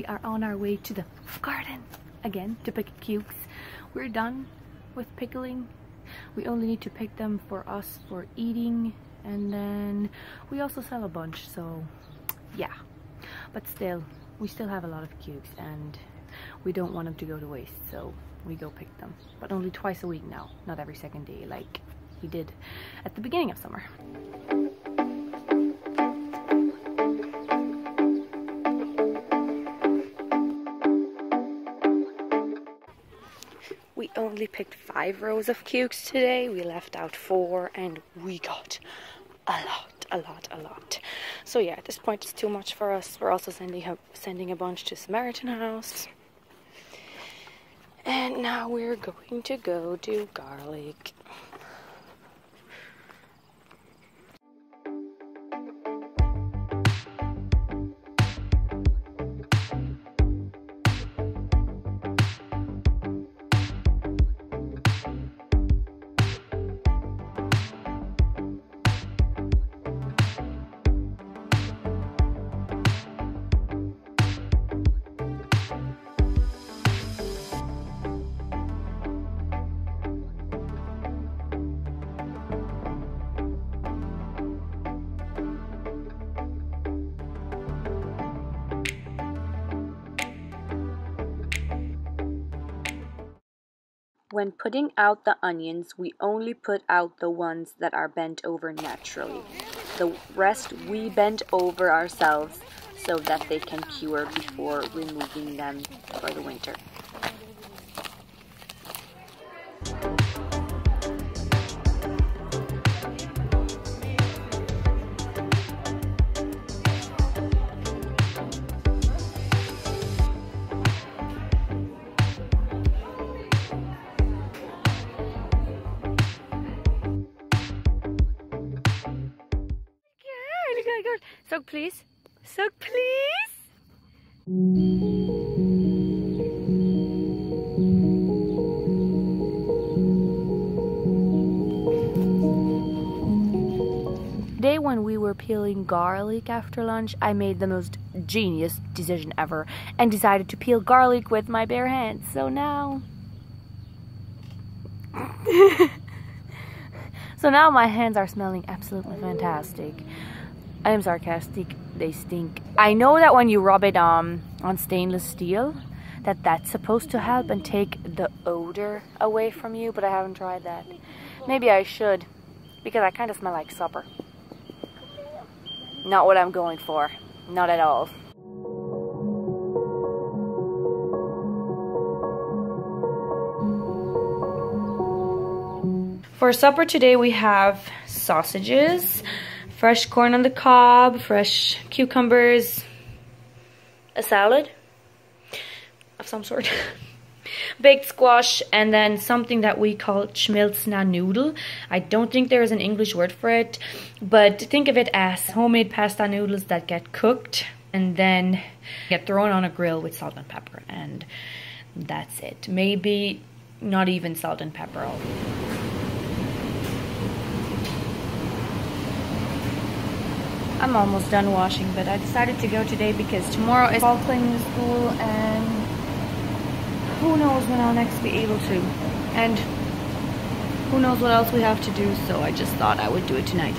we are on our way to the garden again to pick cukes. We're done with pickling. We only need to pick them for us for eating, and then we also sell a bunch, so yeah. But still, we still have a lot of cukes and we don't want them to go to waste, so we go pick them. But only twice a week now, not every second day like we did at the beginning of summer. We only picked 5 rows of cukes today. We left out 4 and we got a lot. So yeah, at this point it's too much for us. We're also sending a bunch to Samaritan House. And now we're going to go do garlic. When putting out the onions, we only put out the ones that are bent over naturally. The rest we bent over ourselves so that they can cure before removing them for the winter. Soak, please. Soak, please. Today when we were peeling garlic after lunch, I made the most genius decision ever and decided to peel garlic with my bare hands. So now... so now my hands are smelling absolutely fantastic. I am sarcastic, they stink. I know that when you rub it on stainless steel, that's supposed to help and take the odor away from you, but I haven't tried that. Maybe I should, because I kind of smell like supper. Not what I'm going for, not at all. For supper today we have sausages, fresh corn on the cob, fresh cucumbers, a salad of some sort, baked squash, and then something that we call schmilzna noodle. I don't think there is an English word for it, but think of it as homemade pasta noodles that get cooked and then get thrown on a grill with salt and pepper, and that's it. Maybe not even salt and pepper. I'm almost done washing, but I decided to go today because tomorrow is fall cleaning school and who knows when I'll next be able to. And who knows what else we have to do, so I just thought I would do it tonight.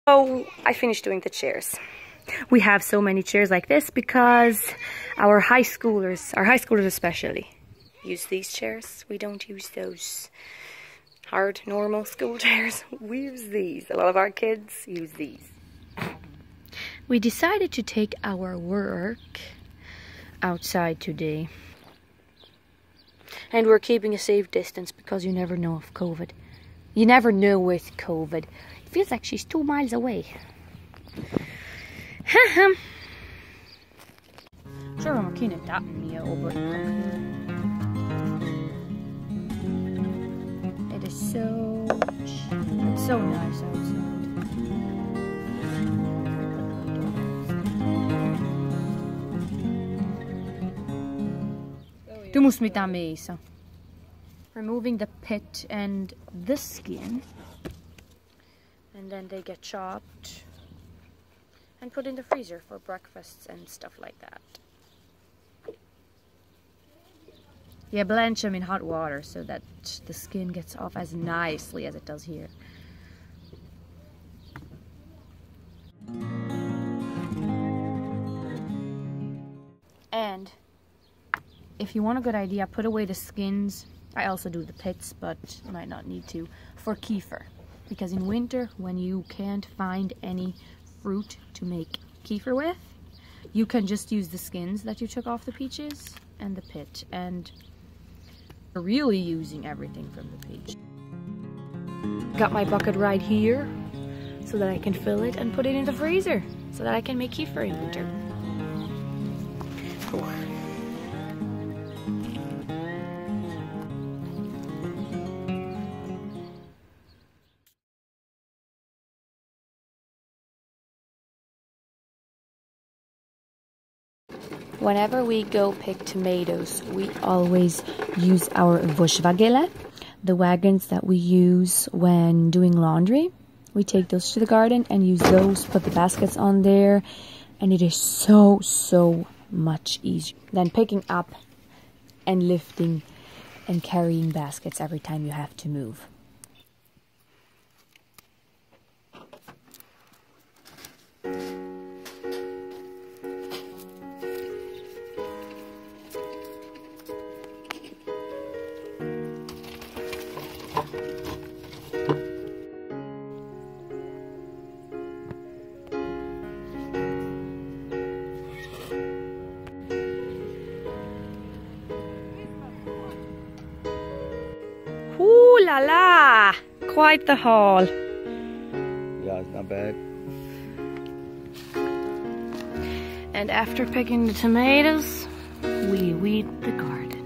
Oh, I finished doing the chairs. We have so many chairs like this because our high schoolers especially, use these chairs. We don't use those hard, normal school chairs. We use these. A lot of our kids use these. We decided to take our work outside today. And we're keeping a safe distance because you never know of COVID. You never know with COVID. It feels like she's 2 miles away. Sure, I'm keen at that over. It is it's so nice outside. Du musst mit der Mesa. Removing the pit and the skin, and then they get chopped and put in the freezer for breakfasts and stuff like that. Yeah, blanch them in hot water so that the skin gets off as nicely as it does here. And if you want a good idea, put away the skins. I also do the pits, but you might not need to, for kefir. Because in winter, when you can't find any fruit to make kefir with, you can just use the skins that you took off the peaches and the pit. And you're really using everything from the peach. Got my bucket right here so that I can fill it and put it in the freezer so that I can make kefir in winter. Cool. Whenever we go pick tomatoes, we always use our Wuschwagele, the wagons that we use when doing laundry. We take those to the garden and use those, put the baskets on there, and it is so much easier than picking up and lifting and carrying baskets every time you have to move. Ooh la la! Quite the haul. Yeah, it's not bad. And after picking the tomatoes, we weed the garden.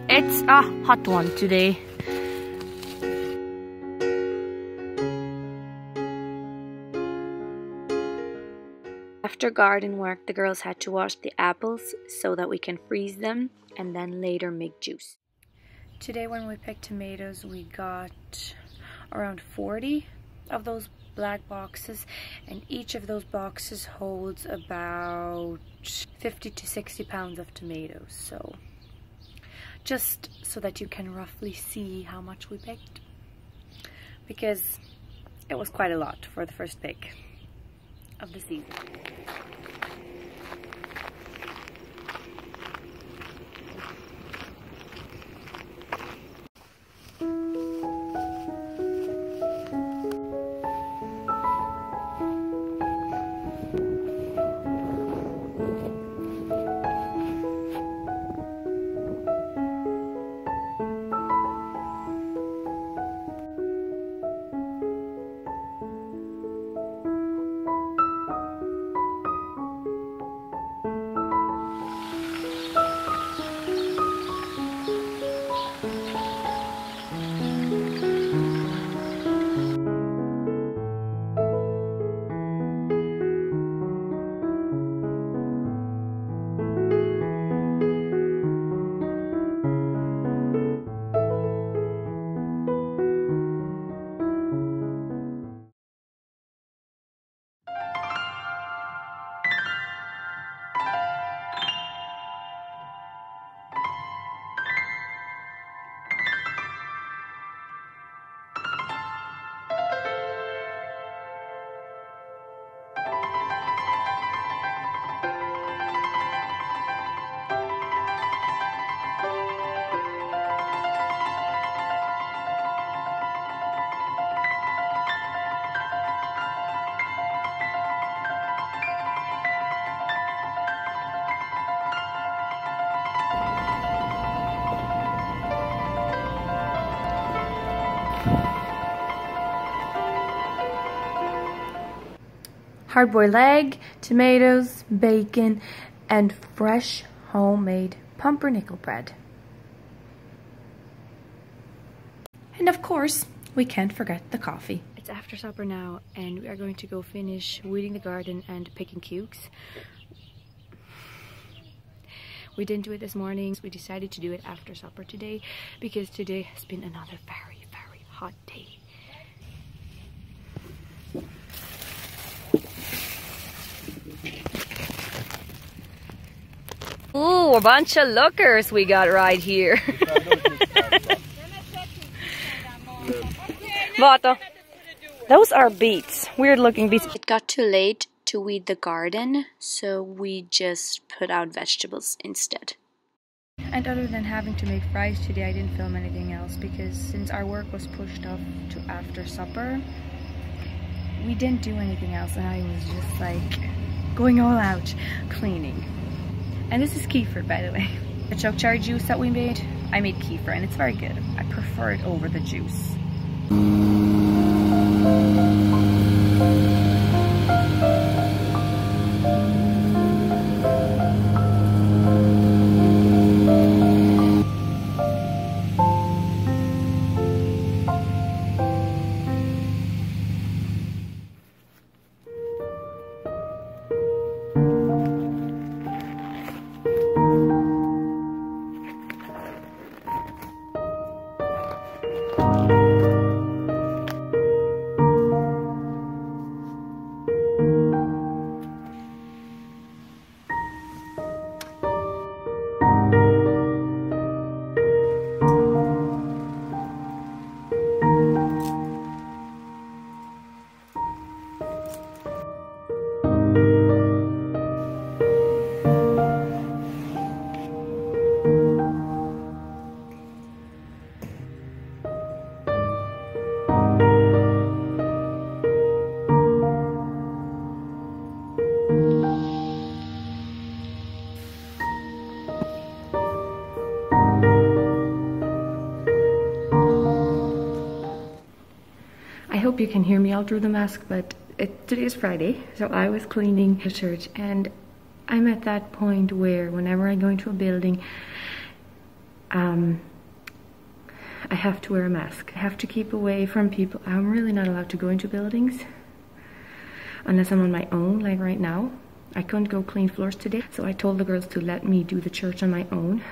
It's a hot one today. After garden work, the girls had to wash the apples so that we can freeze them and then later make juice. Today when we picked tomatoes, we got around 40 of those black boxes, and each of those boxes holds about 50 to 60 pounds of tomatoes. So just so that you can roughly see how much we picked, because it was quite a lot for the first pick of the season. hard-boiled egg, tomatoes, bacon, and fresh homemade pumpernickel bread. And of course, we can't forget the coffee. It's after supper now, and we are going to go finish weeding the garden and picking cukes. We didn't do it this morning. We decided to do it after supper today because today has been another very, very hot day. Ooh, a bunch of lookers we got right here. Vato. Those are beets. Weird looking beets. It got too late to weed the garden, so we just put out vegetables instead. And other than having to make fries today, I didn't film anything else because since our work was pushed off to after supper, we didn't do anything else, and I was just like going all out cleaning. And this is kefir, by the way. The choke cherry juice that we made, I made kefir, and it's very good. I prefer it over the juice. I hope you can hear me all through the mask, but today is Friday, so I was cleaning the church, and I'm at that point where whenever I go into a building, I have to wear a mask. I have to keep away from people. I'm really not allowed to go into buildings unless I'm on my own, like right now. I couldn't go clean floors today, so I told the girls to let me do the church on my own.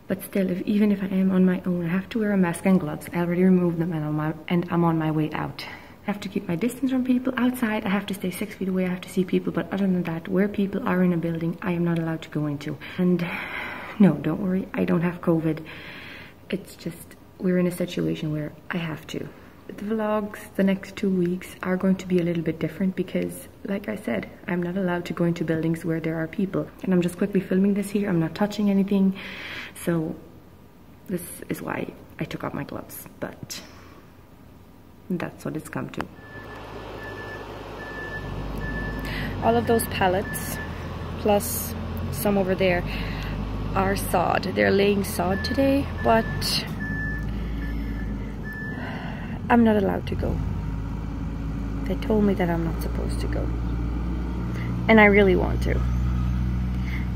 But still, even if I am on my own, I have to wear a mask and gloves. I already removed them, and I'm on my way out. I have to keep my distance from people. Outside, I have to stay 6 feet away. I have to see people, but other than that, where people are in a building, I am not allowed to go into. And no, don't worry, I don't have COVID. It's just, we're in a situation where I have to. The vlogs the next 2 weeks are going to be a little bit different because, like I said, I'm not allowed to go into buildings where there are people. And I'm just quickly filming this here. I'm not touching anything. So this is why I took off my gloves. But that's what it's come to. All of those pallets, plus some over there, are sod. They're laying sod today, but I'm not allowed to go. They told me that I'm not supposed to go. And I really want to.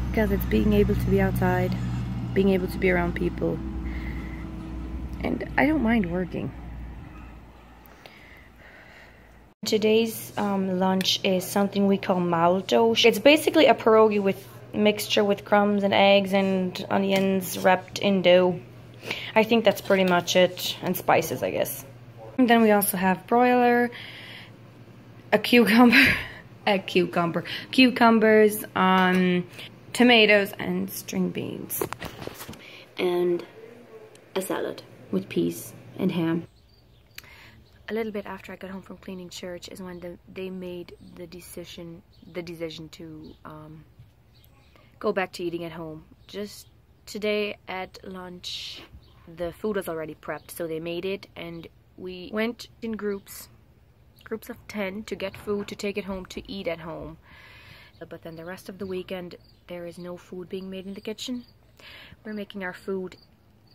Because it's being able to be outside, being able to be around people. And I don't mind working. Today's lunch is something we call malto. It's basically a pierogi with mixture with crumbs and eggs and onions wrapped in dough. I think that's pretty much it. And spices, I guess. And then we also have broiler, cucumbers, tomatoes, and string beans, and a salad with peas and ham. A little bit after I got home from cleaning church is when they made the decision to go back to eating at home. Just today at lunch, the food was already prepped, so they made it, and we went in groups of 10 to get food to take it home to eat at home. But then the rest of the weekend, there is no food being made in the kitchen. We're making our food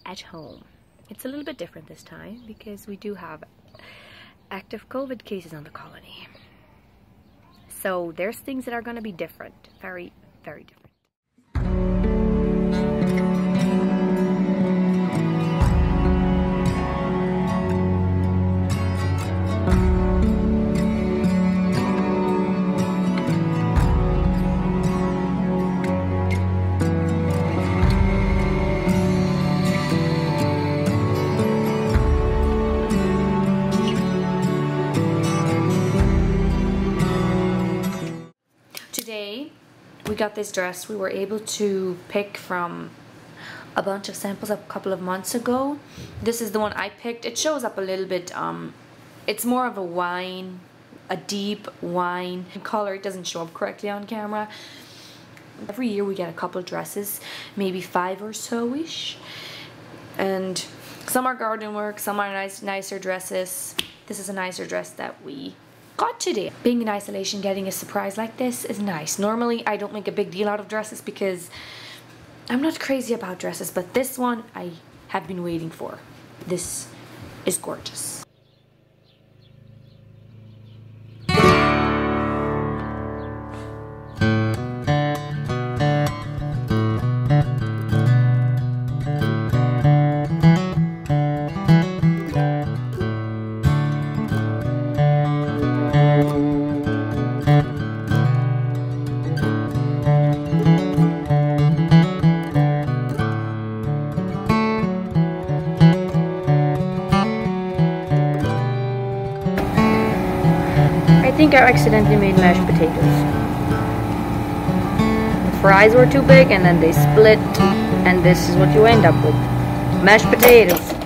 at home. It's a little bit different this time because we do have active COVID cases on the colony. So there's things that are going to be different. Very, very different. Today we got this dress. We were able to pick from a bunch of samples a couple of months ago. This is the one I picked. It shows up a little bit, it's more of a wine, a deep wine color. It doesn't show up correctly on camera. Every year we get a couple dresses, maybe 5 or so-ish. And some are garden work, some are nicer dresses. This is a nicer dress that we got today. Being in isolation, getting a surprise like this is nice. Normally I don't make a big deal out of dresses because I'm not crazy about dresses, but this one I have been waiting for. This is gorgeous. I think I accidentally made mashed potatoes. The fries were too big and then they split, and this is what you end up with. Mashed potatoes.